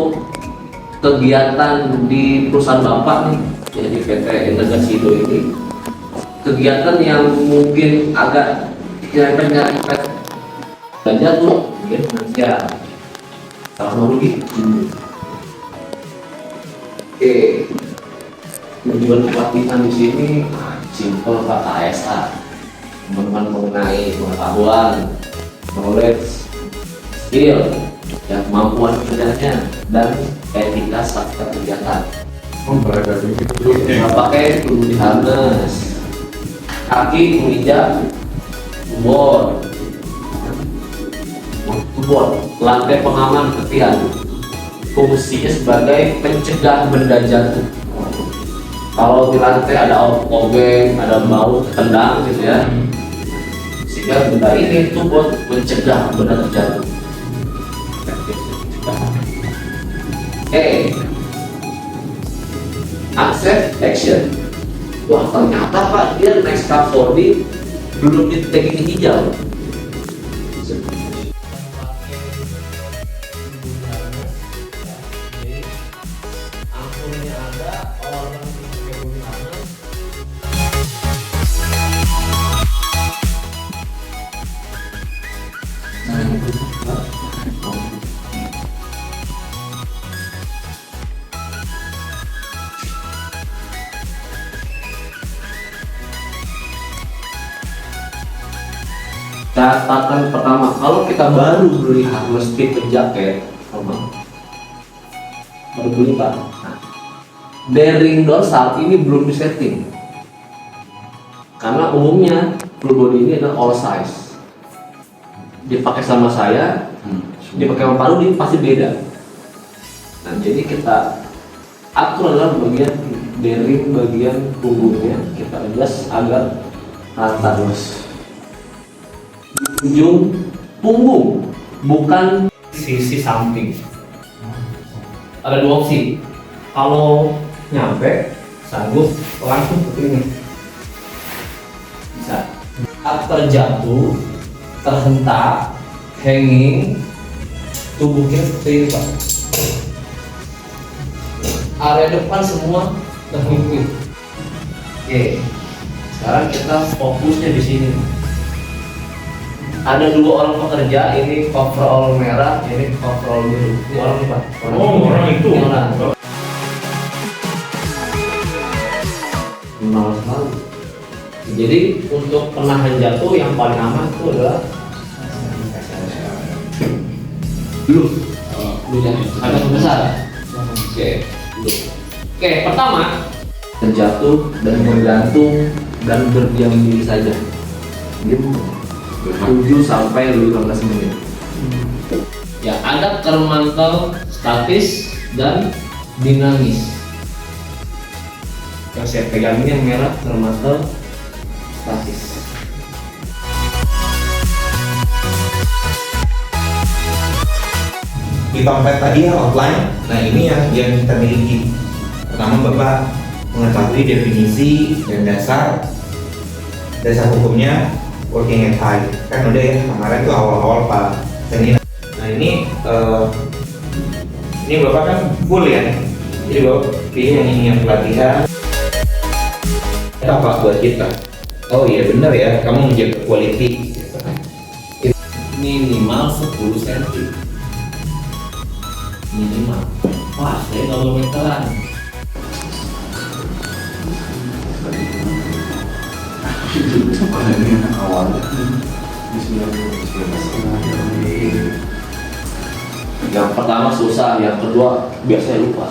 untuk kegiatan di perusahaan Bapak nih, jadi PT Integrasindo ini, kegiatan yang mungkin agak kira-kira belajar tuh mungkin finansial sama rugi. Oke, tujuan pelatihan di sini simple Pak, KSA, teman-teman mengenai pengetahuan, knowledge, skill, ya, kemampuan kerjanya, dan etika saat kegiatan. Berada di Nggak pakai kudu diharness, kaki menginjak bor, lantai pengaman ketian, fungsinya sebagai pencegah benda jatuh. Kalau di lantai ada obeng, ada bau, tendang gitu ya, sehingga benda ini itu buat mencegah benda terjatuh. Accept action. Wah, ternyata Pak, dia naik scaffolding duduk di teging hijau. Catatan pertama, kalau kita baru beli harness fit jaket, baru beli Pak, bearing dorsal ini belum disetting, karena umumnya full body ini adalah all size. Dipakai sama saya, dipakai sama Paru ini pasti beda. Nah, jadi kita atur adalah bagian bearing, bagian punggungnya kita adjust agar rata. Ujung punggung, bukan sisi samping. Ada dua opsi. Kalau nyampe, sanggup langsung seperti ini. Bisa. Terjatuh, terhentak, hanging, tubuhnya seperti ini Pak. Area depan semua terhimpit. Oke. Sekarang kita fokusnya di sini. Ada dua orang pekerja, ini coverall merah, ini coverall biru. Ini orang Pak. orang itu. Ini orang. Nol sekali. Jadi untuk penahan jatuh yang paling aman itu adalah glove. Ada besar. Oke, glove. Oke, pertama terjatuh dan bergantung dan berdiam diri saja. Diam 7 sampai 15 menit. Ya, ada kermantel statis dan dinamis. Yang saya pegang ini yang merah kermantel statis. Di template tadi ya outline. Nah, ini yang kita miliki. Pertama Bapak mengetahui definisi dan dasar hukumnya working at height. Kan udah ya, kemarin tuh awal-awal Pak Seni. Nah, ini Bapak kan full ya. Jadi Bapak pilih yang ini, yang pelatihan. Itu apa buat kita? Oh iya benar ya, kamu menjaga quality. Minimal 10 cm. Minimal. Wah, saya nggak boleh meteran. ini awalnya Yang pertama susah, yang kedua biasanya lupa.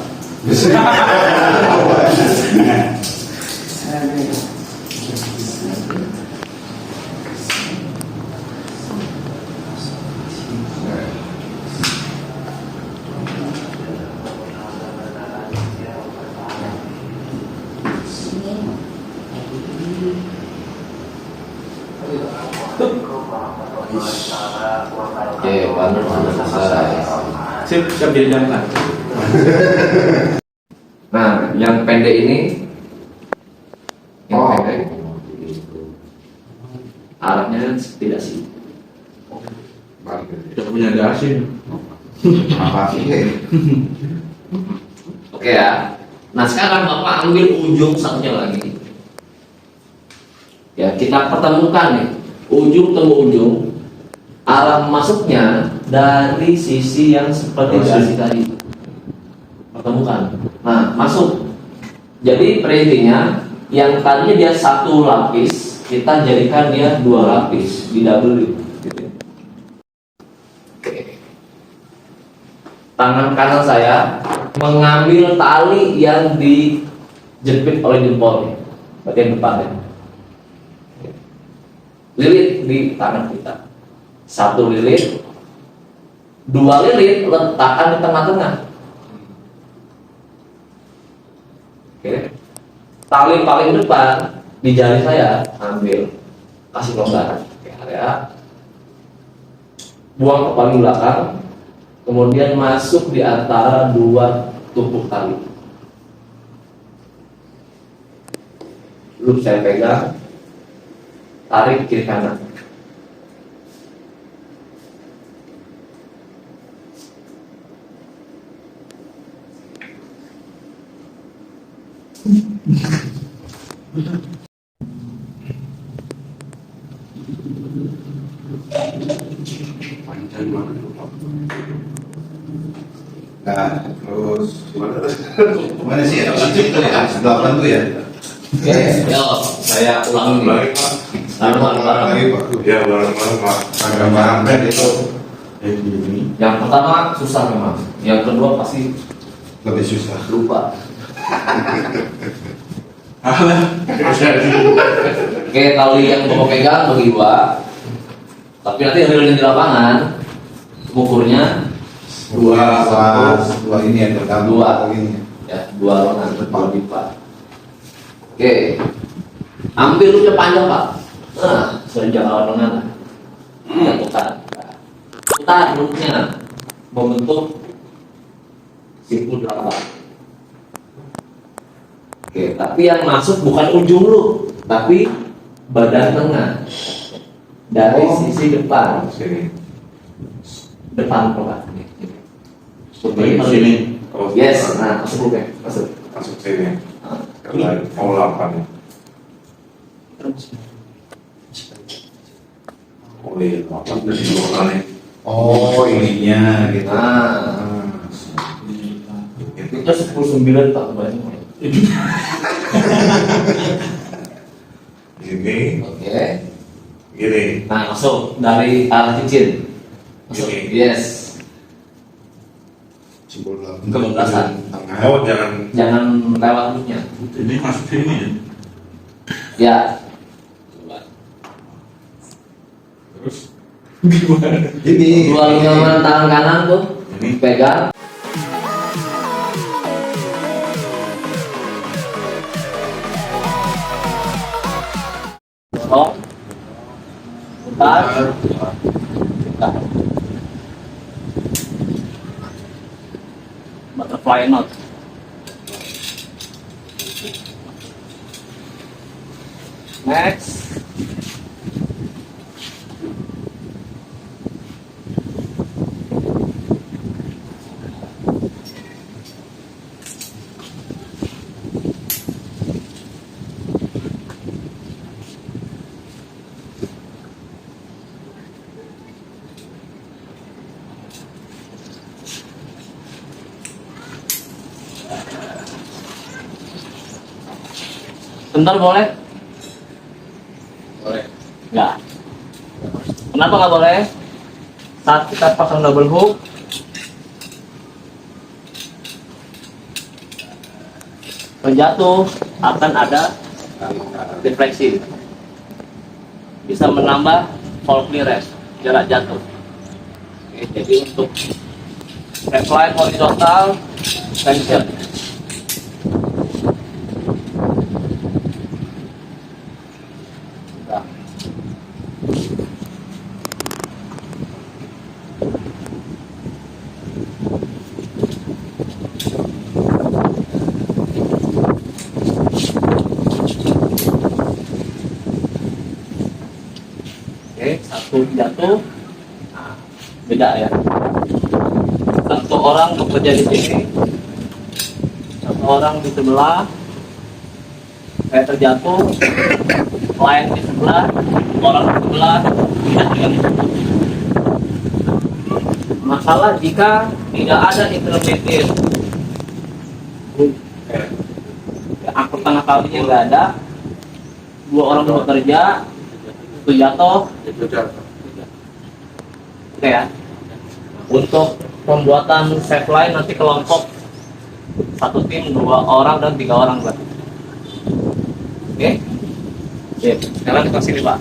Oke, panel sudah selesai. siap diajarkan. Nah, yang pendek ini, pendek, arahnya tidak sih. Tidak punya dasi. Apa sih? Oke ya. Nah sekarang Bapak ambil ujung satunya lagi. Ya kita pertemukan nih, ujung temu ujung. Arah masuknya dari sisi yang seperti dasi tadi. Pertemukan. Nah masuk. Jadi intinya yang tadinya dia satu lapis, kita jadikan dia 2 lapis di double gitu. Oke. Tangan kanan saya mengambil tali yang dijepit oleh jempol bagian depannya. Lilit di tangan kita. 1 lilit, 2 lilit letakkan di tengah-tengah. Oke. Tali paling depan di jari saya ambil, kasih longgaran. Oke, area. Buang ke paling belakang, kemudian masuk di antara 2 tumpuk tali. Lalu saya pegang, tarik kiri kanan. Nah, terus mana sih ya? Sebelah tuh ya? Oke, yo, saya ulangi nih. Bareng-bareng. Lagi Pak. Ya bareng-bareng Pak. Barang-barang kan itu Ini. Yang pertama susah memang, yang kedua pasti lebih susah. lupa. Alah. Oke, tali yang Bapak pegang bagi 2. Tapi nanti realnya di lapangan ukurnya 2 dua ini yang tergabung. Dua. Ini. ya, 2 lengan kalau lipat. Oke. Ambil lucu panjang, Pak. Nah, sejak awal lengan. Putar. Putar mulutnya membentuk simpul 8. Oke, tapi yang masuk bukan ujung lu, tapi badan tengah dari sisi depan. Sini. Depan Pak. Dari sini. Oh, Yes, nah masuk dulu ya, masuk. Masuk sini. Nah, Karena mau 8. Oh iya, 8 dari 2 kali. Oh, ininya gitu. Nah, kita 19 tak banyak. Ini, Oke. gini. Nah masuk dari arah cincin. Masuk. Gini. Yes. Simbol Kebablasan. Oh jangan. Jangan lewat mulutnya. Ini masuk sini ya. Ya. Terus. Ini. 2 lengan tangan kanan tuh Ini. pegang. Oh. Putar. Putar. Butterfly knot. Next. Bentar boleh? Boleh. Enggak. Kenapa nggak boleh? Saat kita pasang double hook, penjatuh akan ada defleksi. Bisa menambah fall clearance, jarak jatuh. Oke, jadi untuk reply horizontal tension. Nah. Oke, satu jatuh, nah, beda ya. orang bekerja di sini, satu orang di sebelah, saya terjatuh, klien di sebelah, orang di sebelah, tidak juga di sebelah. Masalah jika tidak ada intermediate, angkut tengah kalinya nggak ada, dua orang bekerja, itu jatuh, oke ya. Untuk pembuatan safe line nanti kelompok satu tim 2 orang dan 3 orang berarti. Oke, sekarang kita sini Pak.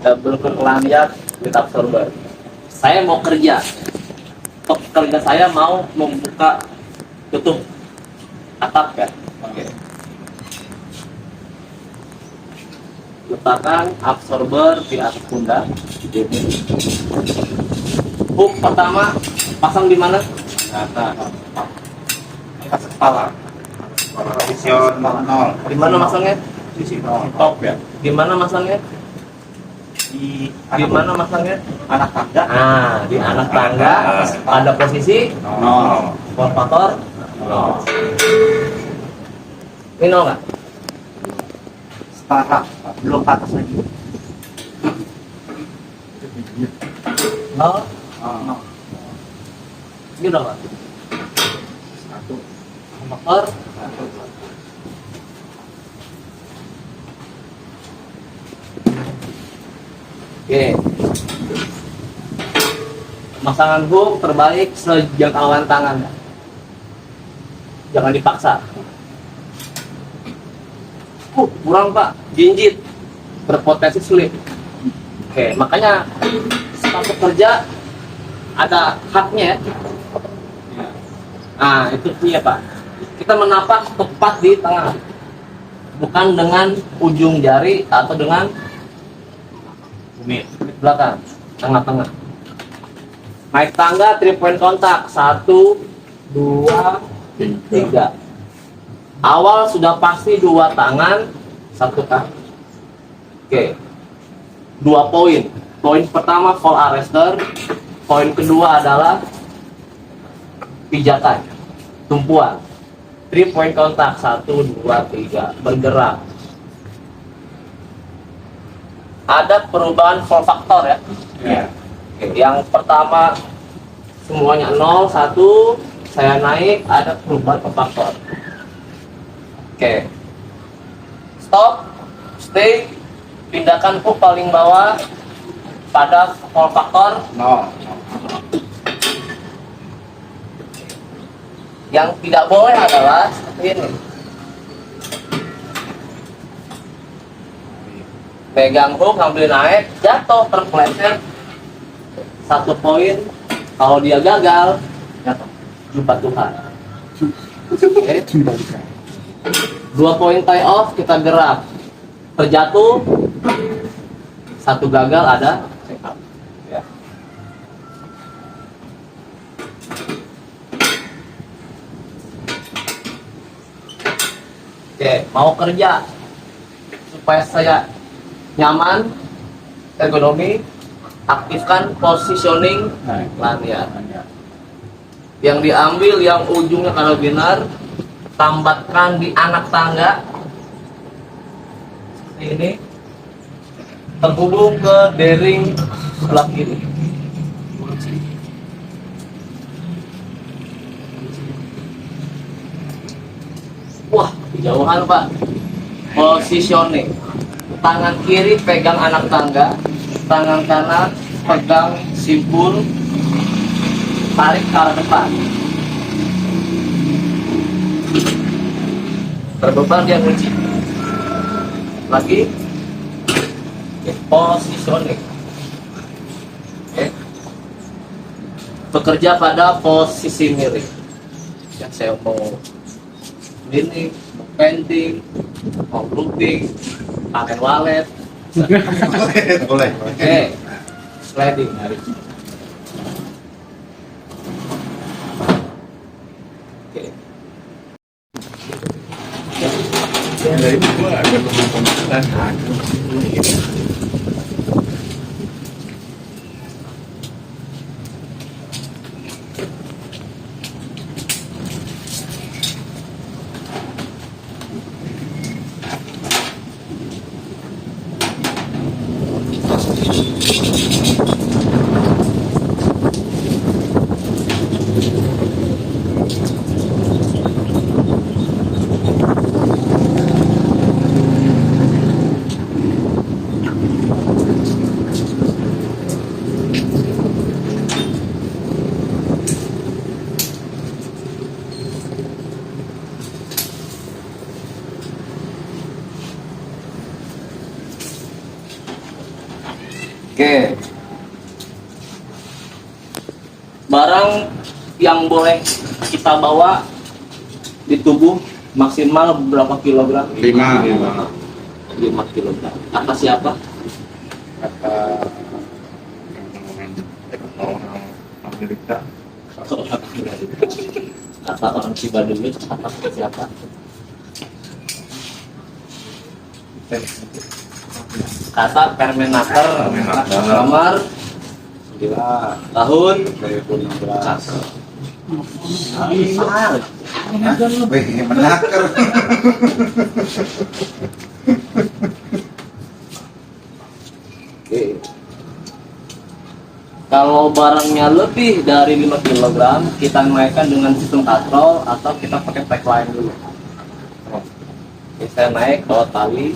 Double lanyard with absorber. Saya mau kerja. Pekerja saya mau membuka tutup atap kan. Oke. Letakkan absorber di atas pundak. Hook pertama pasang di mana? Atas kepala. Position 0. Di mana masangnya? Sisi 0. Top ya. Di mana masangnya? Di mana masangnya? Anak tangga. Ah, di anak tangga pada posisi 0. faktor 0. Ini 0 nggak? Setara. Belum ke atas lagi. 0. 0. Ini udah nggak? 1. Faktor 1. Oke. Pemasangan hook terbaik sejangkauan tangan. Jangan dipaksa. Kurang Pak, jinjit, berpotensi sulit. Oke, makanya sepatu kerja ada haknya ya. Nah, itu punya Pak. Kita menapak tepat di tengah, bukan dengan ujung jari atau dengan belakang, tengah-tengah. Naik tangga 3 point kontak 1, 2, 3. Awal sudah pasti 2 tangan, 1 kaki. Oke, 2 poin. Poin pertama fall arrestor, poin kedua adalah pijatan, tumpuan. 3 point kontak 1, 2, 3, bergerak. Ada perubahan fall faktor ya. Ya. Oke, yang pertama semuanya 0, 1, saya naik, ada perubahan fall faktor. Oke. Stop, stay, pindahkan hook paling bawah pada fall faktor 0. Yang tidak boleh adalah seperti ini. Pegang hook, ambil naik, jatuh, terpeleset 1 poin. Kalau dia gagal, jatuh. Jumpa Tuhan. Oke. 2 poin tie off, kita gerak. Terjatuh, 1 gagal, ada check up. Ya. Oke, mau kerja supaya saya nyaman, ergonomi, aktifkan positioning lanyard. Yang diambil yang ujungnya karabiner, tambatkan di anak tangga seperti ini, terhubung ke bearing sebelah kiri. Wah, kejauhan Pak. Positioning. Tangan kiri pegang anak tangga, tangan kanan pegang simpul, tarik ke arah depan. Berbeban dia kunci. Lagi, positioning. Oke. Bekerja pada posisi miring. Yang saya mau ini, penting, mau looping, pakai wallet. Boleh. Oke, sliding. Oke. dari itu gua ada pemerintahan ada. Oke. Barang yang boleh kita bawa di tubuh maksimal berapa kilogram? 5 kilogram. Atas siapa? Kata orang Amerika. Kata orang Cibaduyut. Atas siapa? Kata Permenaker nomor 9 tahun 2016. Wih, menakar. Oke. Kalau barangnya lebih dari 5 kg, kita naikkan dengan sistem katrol atau kita pakai pack lain dulu. Oke, saya naik bawa tali.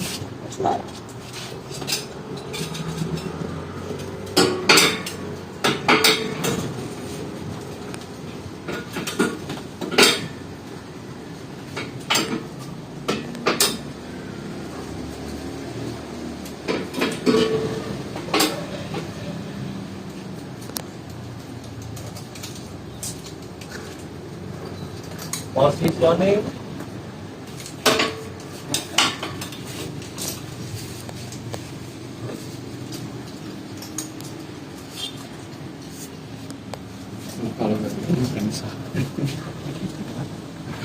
Positioning.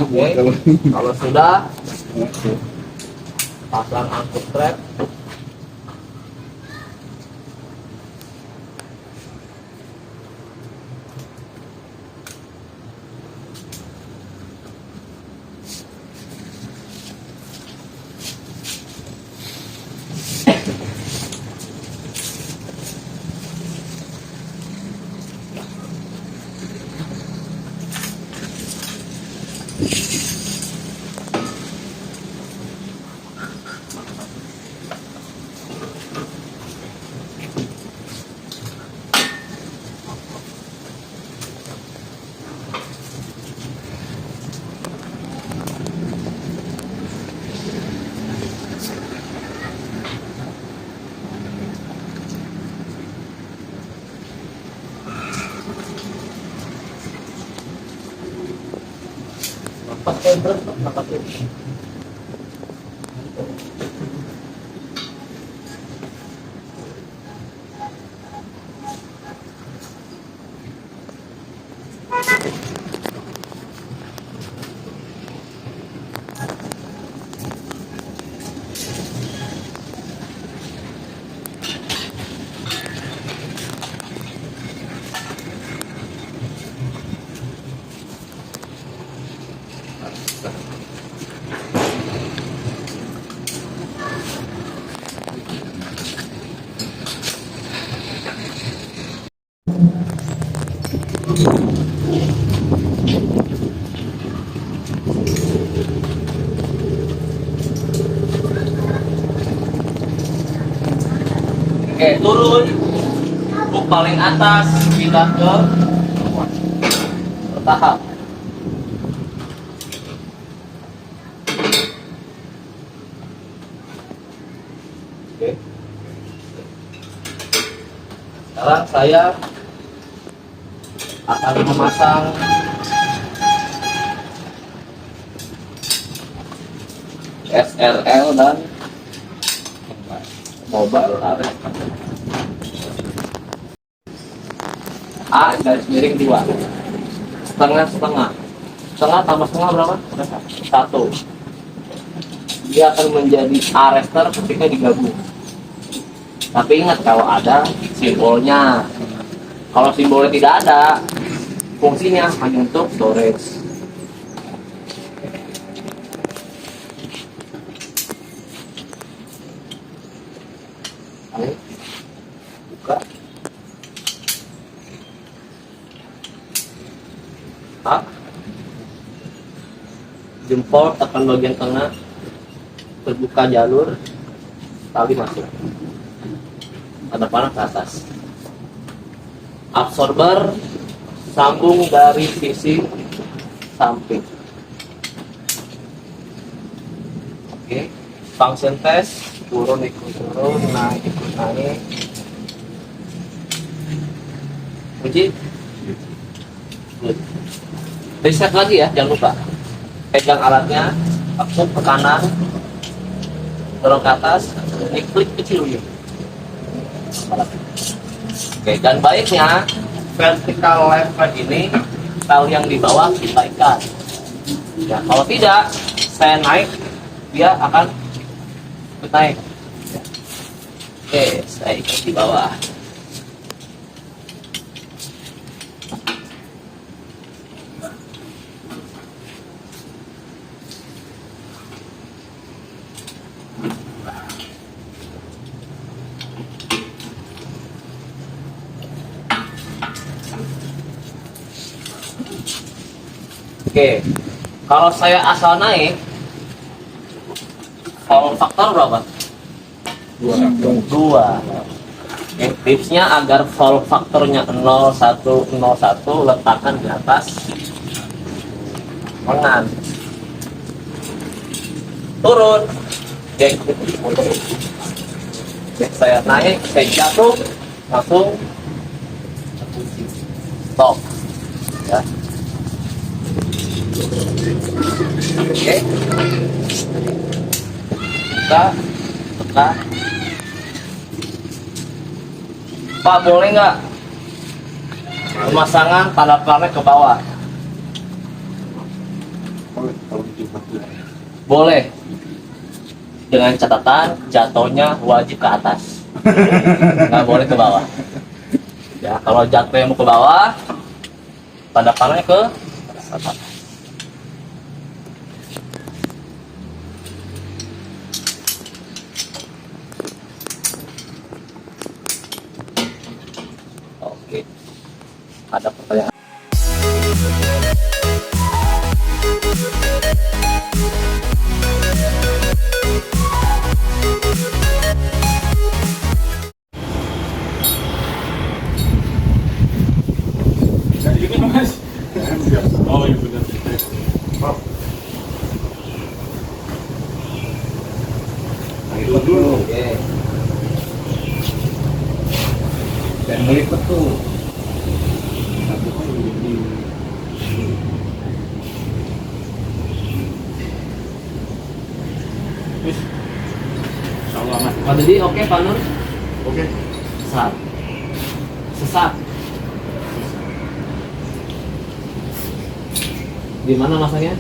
Oke, kalau sudah pasang angkut trap. Pakai berapa pakai? Oke, turun buk paling atas, pindah ke bertahap. Oke. Sekarang saya akan memasang SRL dan mobile array. A garis miring 2 setengah tambah setengah berapa? 1. dia akan menjadi arrestor ketika digabung. Tapi ingat kalau ada simbolnya. Kalau simbolnya tidak ada, fungsinya hanya untuk storage. Ayo, buka. Up. Jempol tekan bagian tengah, terbuka jalur, tali masuk. Ada panah ke atas. Absorber sambung dari sisi samping. Oke, function test, turun ikut turun, naik ikut naik. Kunci. Good. Reset lagi ya, jangan lupa. Pegang alatnya, masuk ke kanan, dorong ke atas, klik kecil dulu. Oke, dan baiknya vertical lever ini tali yang di bawah kita ikat. Ya, kalau tidak, saya naik, dia akan ikut naik. Oke, saya ikat di bawah. Oke, kalau saya asal naik, form faktor berapa? 2. Oke, tipsnya agar form faktornya 0101 letakkan di atas lengan. Turun. Oke, saya naik, saya jatuh, langsung stop. Ya. Oke, buka. Pak, boleh nggak pemasangan tanda planet ke bawah? Boleh, dengan catatan jatuhnya wajib ke atas, nggak boleh ke bawah. Ya, kalau jatuhnya mau ke bawah, tanda panahnya ke atas. Oke, ada pertanyaan? Oh iya benar. Itu dulu. Oke. Dan melipet tuh. Pak Dedi, oke Pak Nur? Oke. Sesat. Di mana masanya?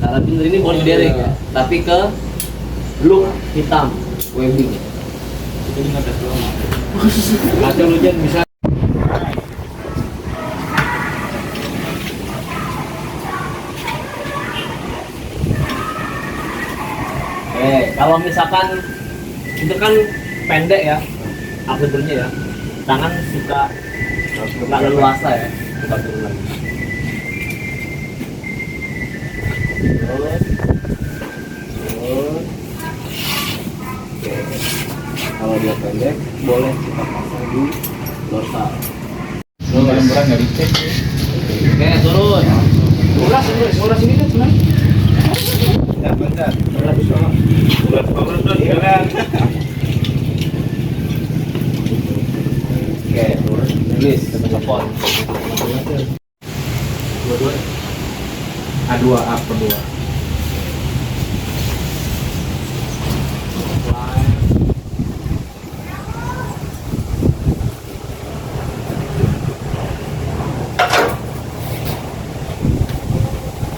Karabiner ini boleh derek ya, tapi ke look hitam webbing. Itu dengan tes lama. Kaca hujan bisa. Kalau misalkan itu kan pendek ya, absorbernya ya, tangan suka nggak leluasa ya, suka turun lagi. Terus. Oke. Kalau dia pendek, boleh kita pasang di dorsal. Berat nggak dicek. Oke, turun. Uras ini tuh sebenarnya. Bentar. Urat jalan. Oke, turun. Rilis, kita telepon. Dua-dua. A2 up kedua.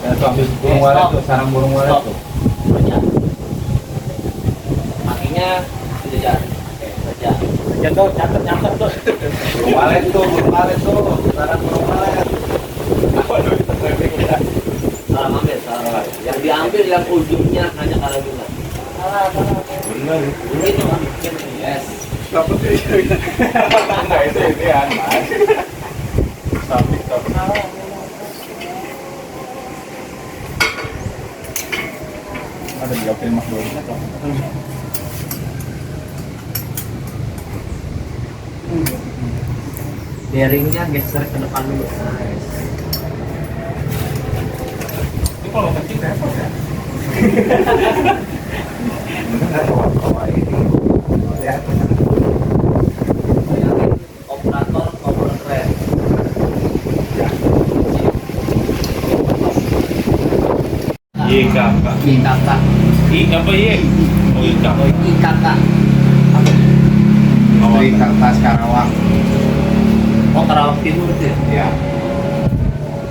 Ya, tuh ambil. walet stop. tuh, sarang burung walet Stop. tuh. Kerja. Kakinya sejajar. Oke, kerja. Ya tuh, catat tuh. Burung walet tuh, sarang burung walet. Waduh, itu traffic ya. Salah ambil, salah. Yang diambil yang ujungnya hanya karabiner. Bener. Itu kan. Yes. Dapat itu. Enggak itu ya, Mas. Stop. Ada di April Mas Doni atau? Bearingnya geser ke depan dulu. Nice. Ini kalau kecil repot ya. Bayangin operator power crane. Kakak. IKK. Apa iya? Oh Ika. IKK. Dari Kertas Karawang. Oh, Karawang Timur itu ya? Ya.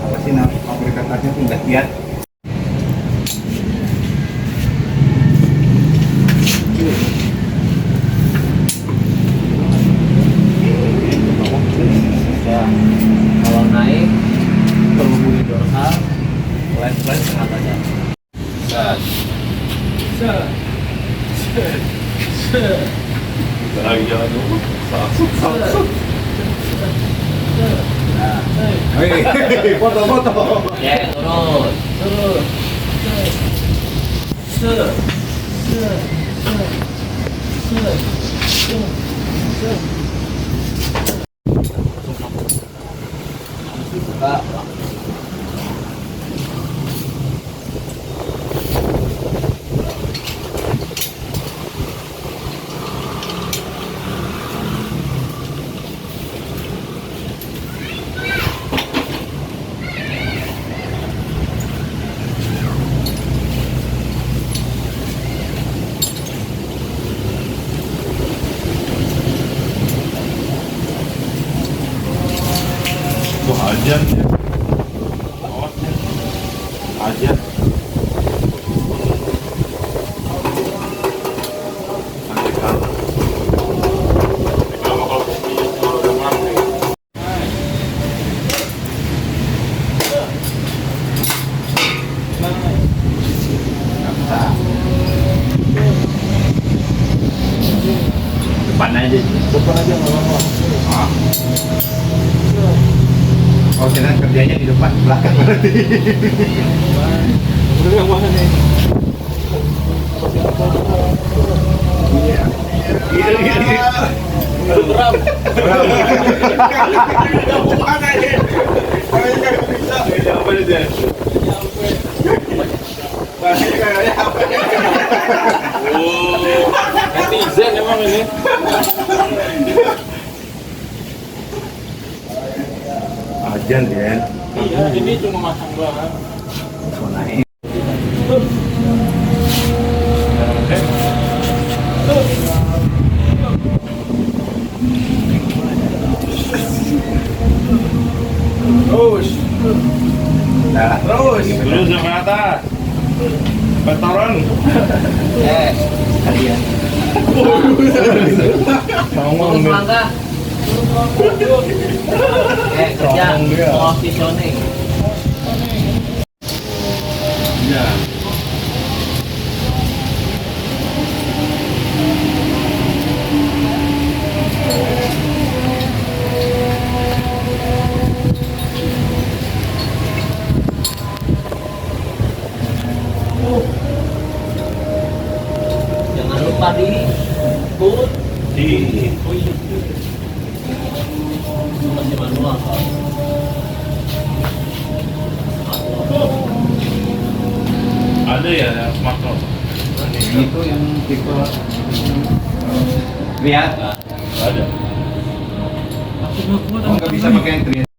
Apa sih nama pabrik kertasnya tuh nggak lihat? Ya. Kalau naik penghubungi dorsal, pelan-pelan tengah saja. Lagi jalan dulu. Foto. Ya, turun. Buka. Wah, ajan ya. Ajan. Depan aja nggak apa-apa. Oh, jangan kerjanya di depan, belakang berarti. Udah yang mana nih? Iya. Beram. Apa aja? Oh, netizen emang ini. Ajan ya. Iya, ini cuma masang doang. Mau naik. Terus. Nah, terus. Terus sampai atas. Petoran. Kalian. Ngomong Turun langkah. Kerja. Ngomong dia. Positioning. Ya. Jangan lupa di put. Oh iya. Masih manual. Ada ya smartphone. Itu yang tipe lihat Ada. nggak bisa pakai yang triad.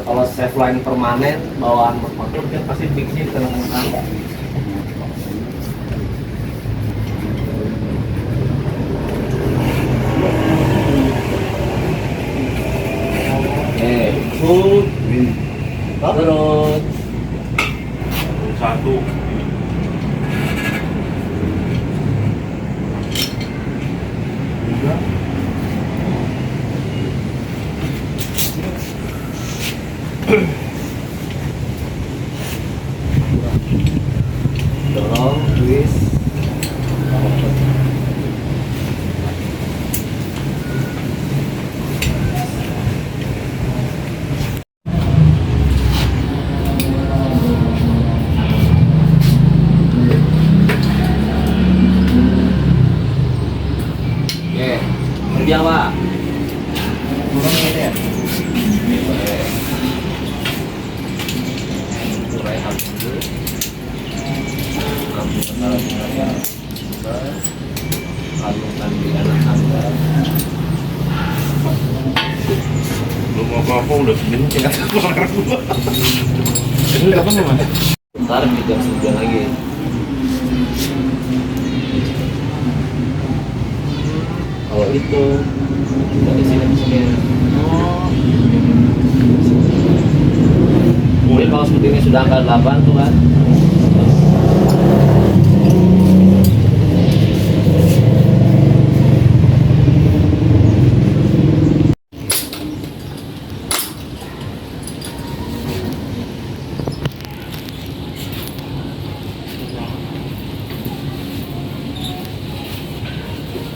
Kalau save line permanen bawaan motor kan pasti bikinnya di tengah-tengah. Full terus Satu. dorong twist oke kerja pak Turun ini ya. mulai dulu kalungkan di anak anda Belum apa-apa udah segini kata keluar gua. Ini kapan nih mas? ntar di jam 9 lagi kalau itu dari sini ke sini mungkin kalau seperti ini sudah angka 8 tuh kan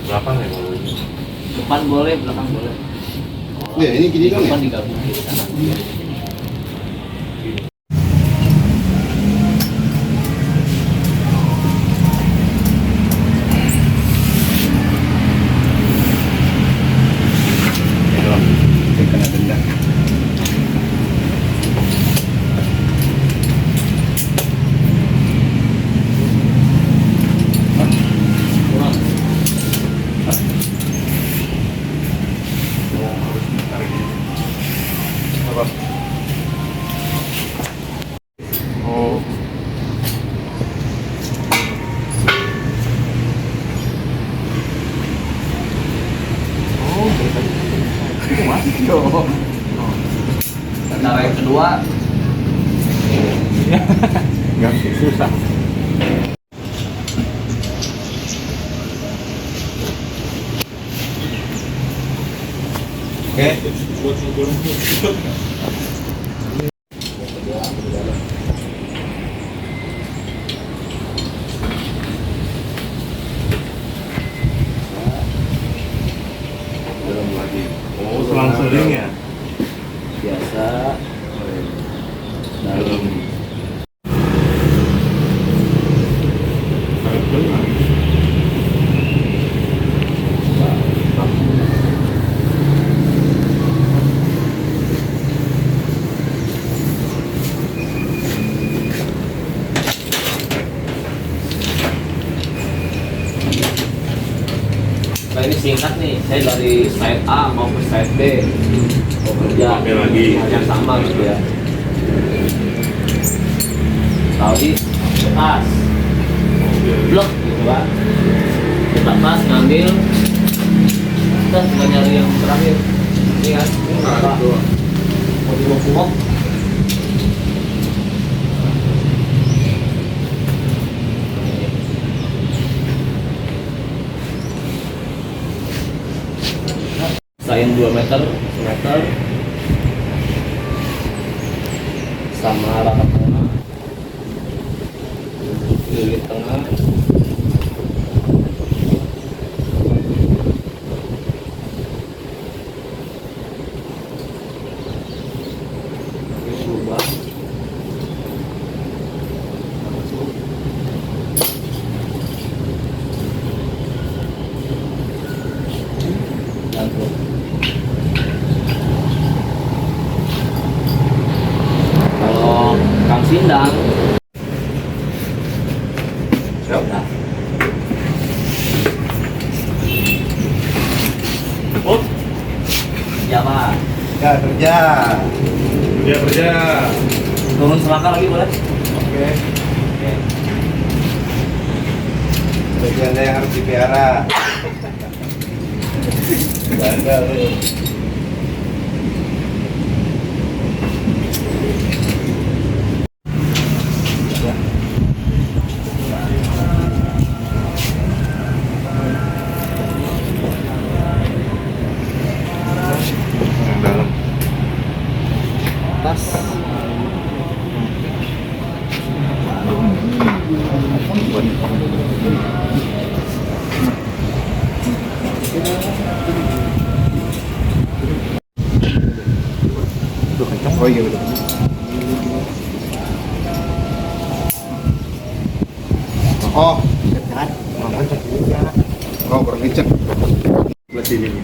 Berapa nih kalau ini? depan boleh belakang boleh Ya, ini gini kan ya? depan digabung di sana Kena denda. kurang Apa? Oh. cara yang kedua Enggak susah. Oke. Dalam lagi. Oh, selang-seling ya. biasa Dalam. nah ini singkat nih saya dari side A mau ke side B mau kerja Oke, lagi. hal yang sama gitu ya tadi tas blok gitu kan kita tas ngambil kita tinggal nyari yang terakhir ini kan ini apa mau dibuang sain 2 meter 1 meter sama rata tengah lilit tengah ini lubang masuk gantung kalau Kang Sindang Siap. udah Oh, ya pak Ya kerja. Dia kerja. Turun selangkah lagi boleh? Oke. Jadi Anda yang harus dipelihara. Gagal lu. Yang dalam. Tas. Oh iya betul. Oh, oh kurang kenceng. Belah sini nih.